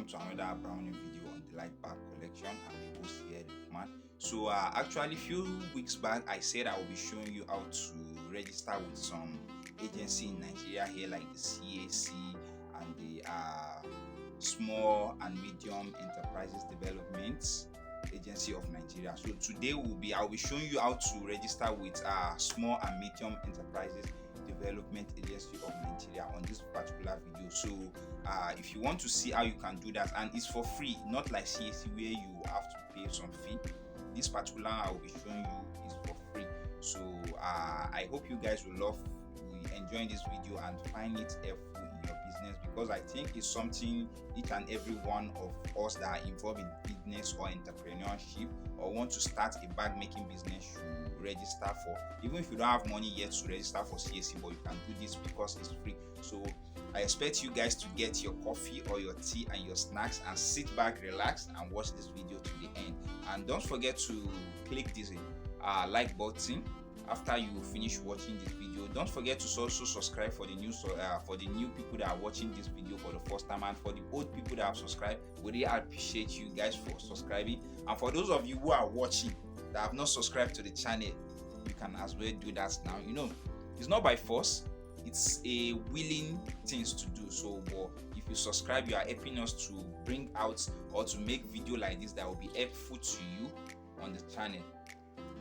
to another browning video on the light bar collection. I'm the host here, man. So actually few weeks back I said I will be showing you how to register with some agency in Nigeria here, like the CAC and the Small and Medium Enterprises Development Agency of Nigeria. So today I'll be showing you how to register with Small and Medium Enterprises Development Agency of Nigeria on this particular video. So if you want to see how you can do that, and it's for free, not like CAC where you have to pay some fee. This particular I will be showing you is for free. So I hope you guys will enjoy this video and find it helpful in your business, because I think it's something each and every one of us that are involved in business or entrepreneurship or want to start a bag making business should register for. Even if you don't have money yet to register for CAC, but you can do this because it's free. So I expect you guys to get your coffee or your tea and your snacks and sit back, relax, and watch this video to the end. And don't forget to click this like button after you finish watching this video. Don't forget to also subscribe for the new people that are watching this video for the first time, and for the old people that have subscribed, we really appreciate you guys for subscribing. And for those of you who are watching that have not subscribed to the channel, you can as well do that now. You know, it's not by force, it's a willing things to do. So if you subscribe, you are helping us to bring out or to make video like this that will be helpful to you on the channel.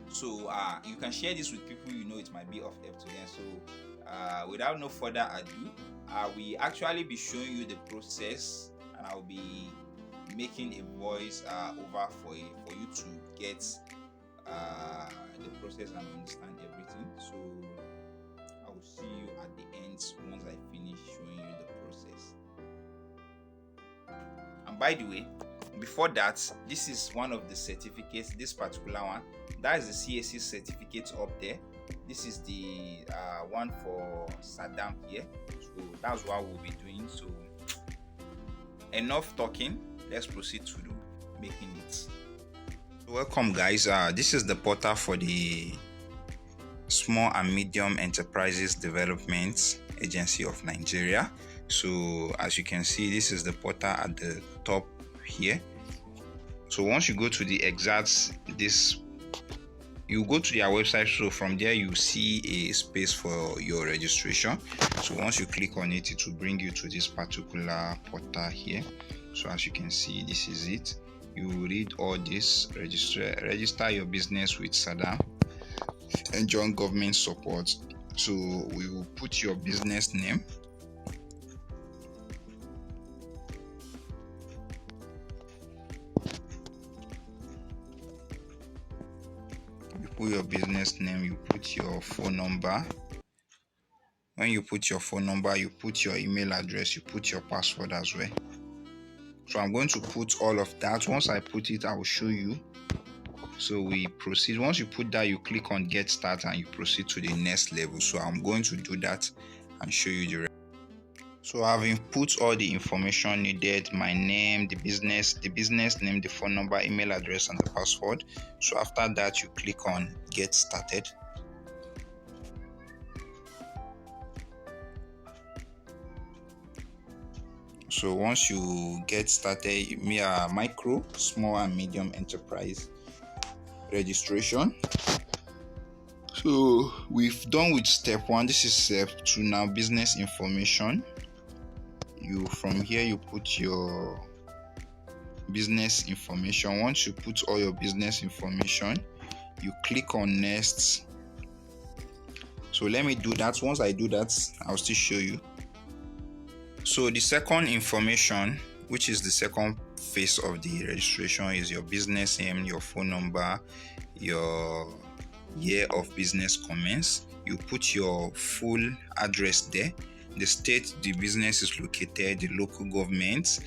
So you can share this with people you know it might be of help to them. So without no further ado, I will actually be showing you the process, and I'll be making a voice over for you to get the process and understand everything. So I will see you at the end once I finish showing you the process. And by the way, before that, this is one of the certificates, this particular one. That is the CAC certificate up there. This is the one for SMEDAN here. So that's what we'll be doing. So enough talking, let's proceed to making it. Welcome guys, this is the portal for the Small and Medium Enterprises Development Agency of Nigeria. So as you can see, this is the portal at the top here. So once you go to the you go to their website. So from there you see a space for your registration. So once you click on it, it will bring you to this particular portal here. So as you can see, this is it. You read all this, register your business with SMEDAN, enjoy government support. So we will put your business name, put your business name, you put your phone number. When you put your phone number, you put your email address, you put your password as well. So I'm going to put all of that. Once I put it, I will show you. So we proceed. Once you put that, you click on get started and you proceed to the next level. So I'm going to do that and show you the rest. So I've input all the information needed: my name, the business name, the phone number, email address, and the password. So after that, you click on get started. So once you get started, micro, small, and medium enterprise registration. So we've done with step 1. This is step 2 now, business information. From here you put your business information. Once you put all your business information, you click on next. So let me do that. Once I do that, I'll still show you. So the second information, which is the second phase of the registration, is your business name, your phone number, your year of business commence. You put your full address there, the state the business is located, the local government,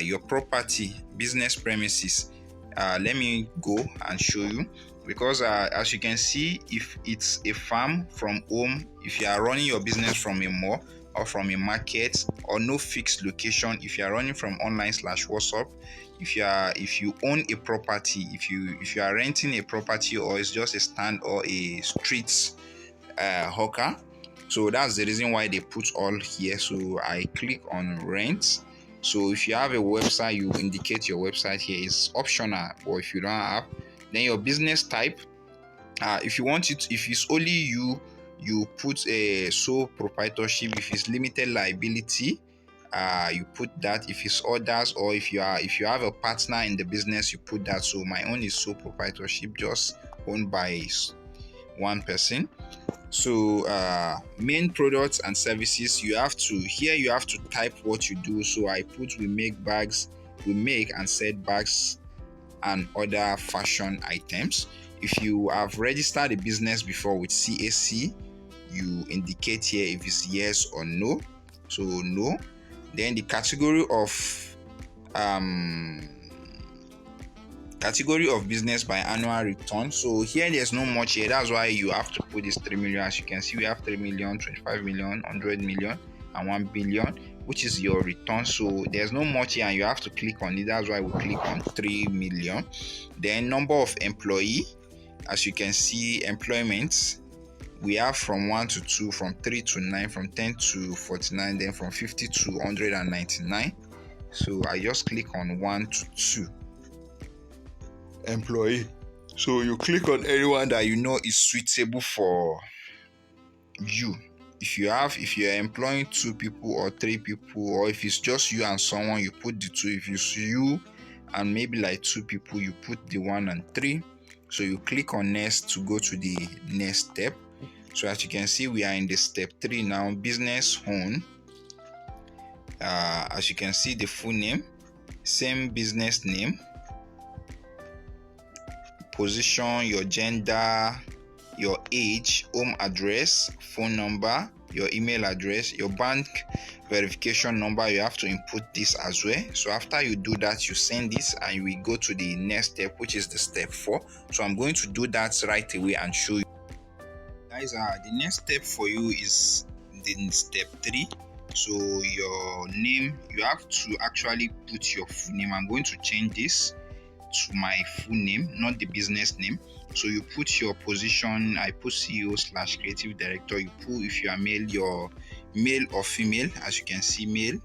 your property, business premises. Let me go and show you, because as you can see, if it's a farm from home, if you are running your business from a mall or from a market, or no fixed location, if you are running from online/WhatsApp, if you own a property, if you are renting a property, or it's just a stand or a street hawker. So that's the reason why they put all here. So I click on rent. So if you have a website, you indicate your website here. It's optional, or if you don't have, then your business type. If you want it, if it's only you, you put a sole proprietorship. If it's limited liability, you put that. If it's others, or if you have a partner in the business, you put that. So my own is sole proprietorship, just owned by one person. So main products and services, you have to type what you do. So I put we make and sell bags and other fashion items. If you have registered a business before with CAC, you indicate here if it's yes or no. So no. Then the category of business by annual return. So here there's no much here. That's why you have to put this 3 million. As you can see, we have 3 million, 25 million, 100 million, and 1 billion, which is your return. So there's no much here, and you have to click on it. That's why we click on 3 million. Then number of employee. As you can see, employment, we have from 1 to 2, from 3 to 9, from 10 to 49, then from 50 to 199. So I just click on 1 to 2 employee. So you click on anyone that you know is suitable for you. If you're employing 2 people or 3 people, or if it's just you and someone, you put the 2. If it's you and maybe like 2 people, you put the 1 and 3. So you click on next to go to the next step. So as you can see, we are in the step 3 now, business own. As you can see, the full name, same business name, position, your gender, your age, home address, phone number, your email address, your bank verification number. You have to input this as well. So after you do that, you send this and we go to the next step, which is the step 4. So I'm going to do that right away and show you guys. The next step for you is the step 3. So your name, you have to actually put your full name. I'm going to change this to my full name, not the business name. So you put your position. I put CEO/creative director. You put if you are male, your male or female. As you can see, male.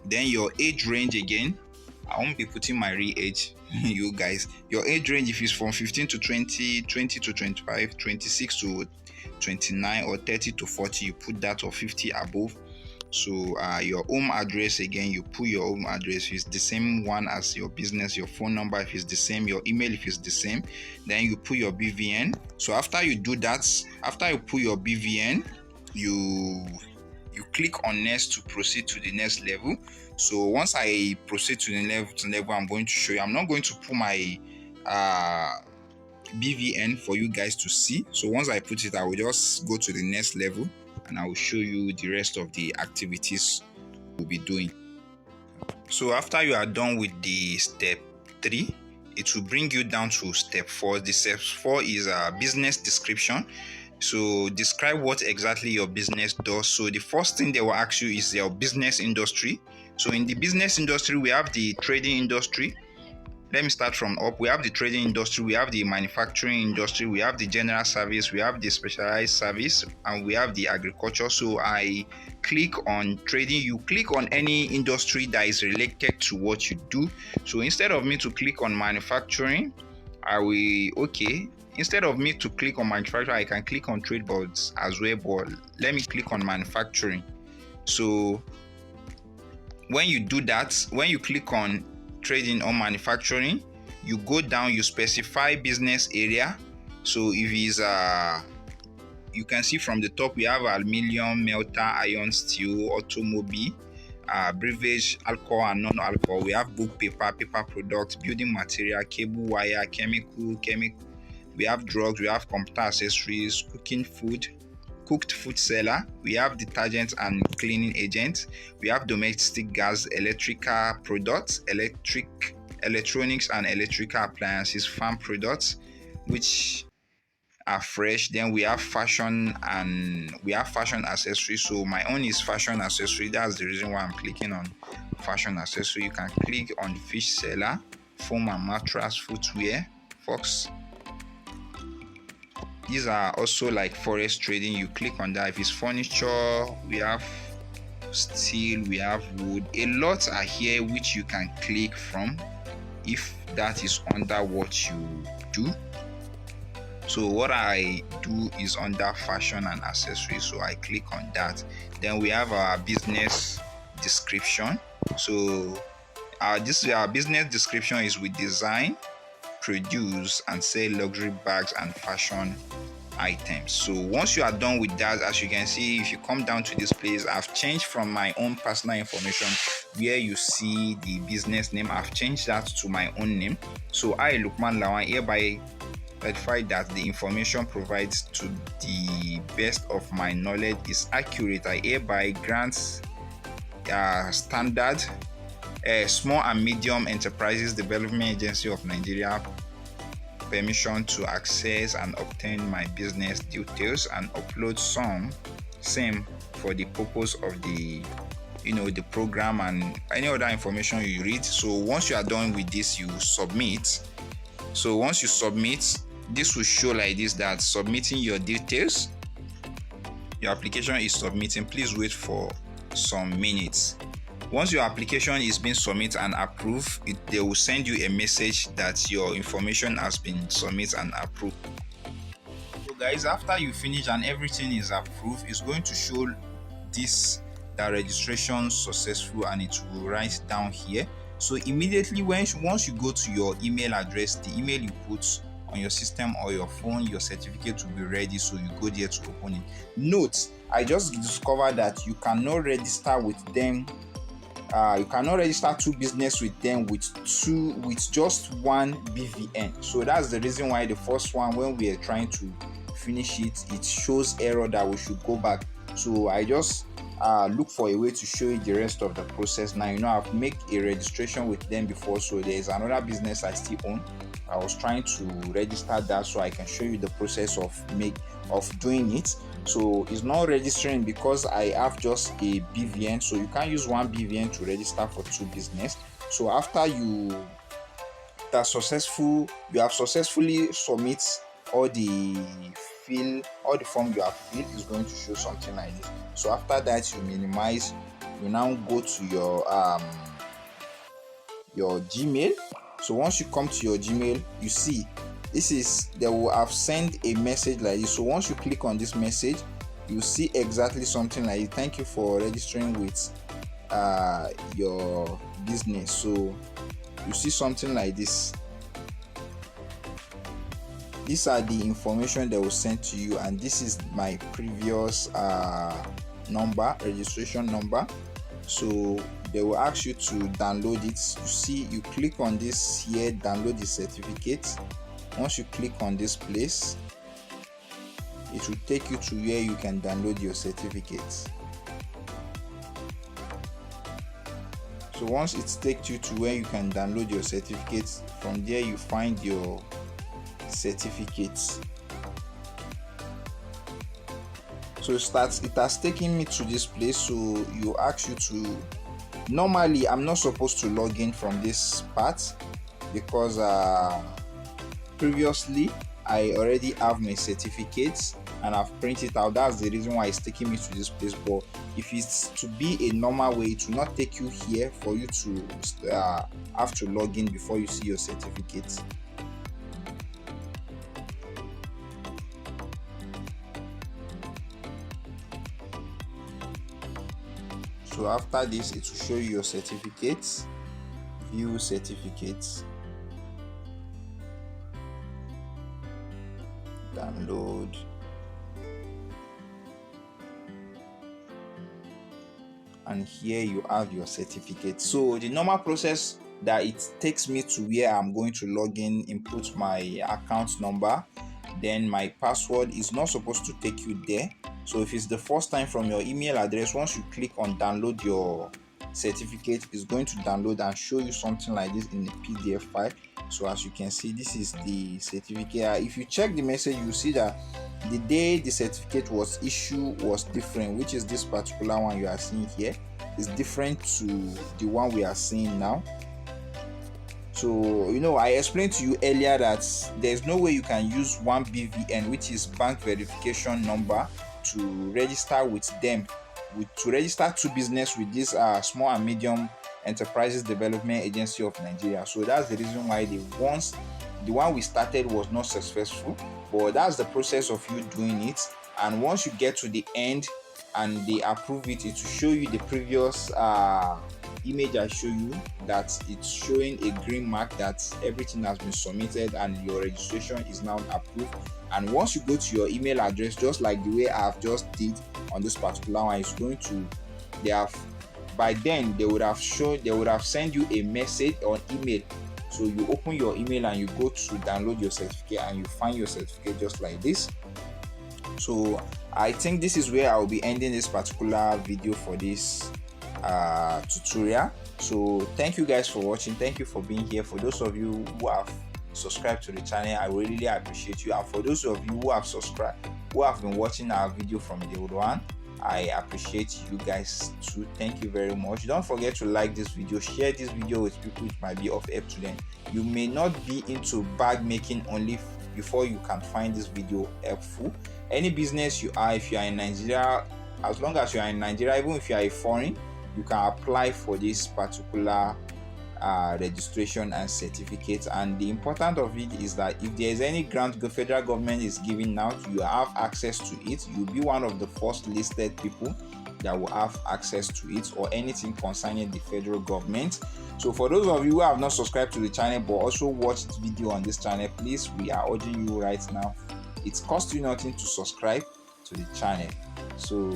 Then your age range again. I won't be putting my real age. You guys, your age range, if it's from 15 to 20, 20 to 25, 26 to 29, or 30 to 40, you put that, or 50 above. So your home address again, you put your home address. If it's the same one as your business, your phone number if it's the same, your email if it's the same, then you put your BVN. So after you do that, after you put your BVN, you click on next to proceed to the next level. So once I proceed to the level, I'm going to show you. I'm not going to put my BVN for you guys to see. So once I put it, I will just go to the next level and I will show you the rest of the activities we'll be doing. So after you are done with the step 3, it will bring you down to step 4. The step 4 is a business description. So describe what exactly your business does. So the first thing they will ask you is your business industry. So in the business industry, we have the trading industry. Let me start from up. We have the trading industry, we have the manufacturing industry, we have the general service, we have the specialized service, and we have the agriculture. So I click on trading. You click on any industry that is related to what you do. So instead of me to click on manufacturing, instead of me to click on manufacturing, I can click on trade boards as well, but let me click on manufacturing. So when you do that, when you click on trading or manufacturing, you go down, you specify business area. So if it's you can see from the top we have aluminium, melter, iron, steel, automobile, beverage, alcohol and non-alcohol. We have book, paper products, building material, cable, wire, chemical. We have drugs, we have computer accessories, cooked food seller, we have detergents and cleaning agents, we have domestic gas, electrical products, electronics and electrical appliances, farm products which are fresh. Then we have fashion accessories. So my own is fashion accessory. That's the reason why I'm clicking on fashion accessory. You can click on fish seller, foam and mattress, footwear, fox. These are also like forest trading. You click on that. If it's furniture, we have steel, we have wood. A lot are here which you can click from if that is under what you do. So what I do is under fashion and accessories, so I click on that. Then we have our business description. So our business description is: we design, produce and sell luxury bags and fashion items. So once you are done with that, as you can see, if you come down to this place, I've changed from my own personal information where you see the business name, I've changed that to my own name. So I, Lukman Lawan, hereby certify that the information provided to the best of my knowledge is accurate. I hereby grant standard Small and Medium Enterprises Development Agency of Nigeria permission to access and obtain my business details and upload same for the purpose of the the program and any other information you read. So once you are done with this, you submit. So once you submit, this will show like this, that submitting your details, your application is submitting. Please wait for some minutes. Once your application is being submitted and approved, they will send you a message that your information has been submitted and approved. So guys, after you finish and everything is approved, it's going to show this, that registration successful, and it will write down here. So immediately once you go to your email address, the email you put on your system or your phone, your certificate will be ready. So you go there to open it. Note, I just discovered that you cannot register with them. You cannot register two business with them with just one BVN. So that's the reason why the first one, when we are trying to finish it, it shows error that we should go back. So I just look for a way to show you the rest of the process. Now I've made a registration with them before, so there is another business I still own. I was trying to register that so I can show you the process of doing it. So it's not registering because I have just a BVN, so you can't use one BVN to register for two business. So after you have successfully submit all the form you have filled, is going to show something like this. So after that, you minimize, you now go to your Gmail. So once you come to your Gmail, you see they will have sent a message like this. So once you click on this message, you see exactly something like it. Thank you for registering with your business. So you see something like this. These are the information that was sent to you, and this is my previous registration number. So they will ask you to download it. You see, you click on this here, download the certificate. Once you click on this place, it will take you to where you can download your certificates. So once it takes you to where you can download your certificates, from there you find your certificates. So it has taken me to this place. So you ask you to, normally I'm not supposed to log in from this part because previously I already have my certificates and I've printed it out. That's the reason why it's taking me to this place. But if it's to be a normal way, it will not take you here for you to have to log in before you see your certificates. So after this, it will show you your certificates. View certificates, download, and here you have your certificate. So the normal process that it takes me to where I'm going to log in, input my account number, then my password, is not supposed to take you there. So if it's the first time, from your email address, once you click on download your certificate, it's going to download and show you something like this in the PDF file. So as you can see, this is the certificate. If you check the message, you see that the day the certificate was issued was different, which is this particular one you are seeing here. Is different to the one we are seeing now. So I explained to you earlier that there's no way you can use one BVN, which is bank verification number, to register with them to register two business with this Small and Medium Enterprises Development Agency of Nigeria. So that's the reason why the one we started was not successful, but that's the process of you doing it. And once you get to the end and they approve it, it will show you the previous image I show you, that it's showing a green mark that everything has been submitted and your registration is now approved. And once you go to your email address, just like the way I've just did on this particular one, it's going to, by then they would have sent you a message on email. So you open your email and you go to download your certificate and you find your certificate just like this. So I think this is where I'll be ending this particular video for this tutorial. So thank you guys for watching. Thank you for being here. For those of you who have subscribed to the channel, I really appreciate you. And for those of you who have subscribed, who have been watching our video from the old one, I appreciate you guys too. Thank you very much. Don't forget to like this video, share this video with people which might be of help to them. You may not be into bag making only before you can find this video helpful. Any business you are, if you are in Nigeria, as long as you are in Nigeria, even if you are a foreign, you can apply for this particular registration and certificate. And the important of it is that if there is any grant the federal government is giving out, you have access to it. You'll be one of the first listed people that will have access to it, or anything concerning the federal government. So for those of you who have not subscribed to the channel but also watched this video on this channel, please, we are urging you right now, it costs you nothing to subscribe to the channel. So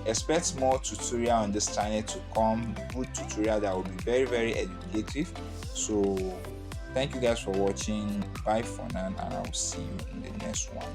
expect more tutorial on this channel to come, good tutorial that will be very educative. So thank you guys for watching. Bye for now, and I will see you in the next one.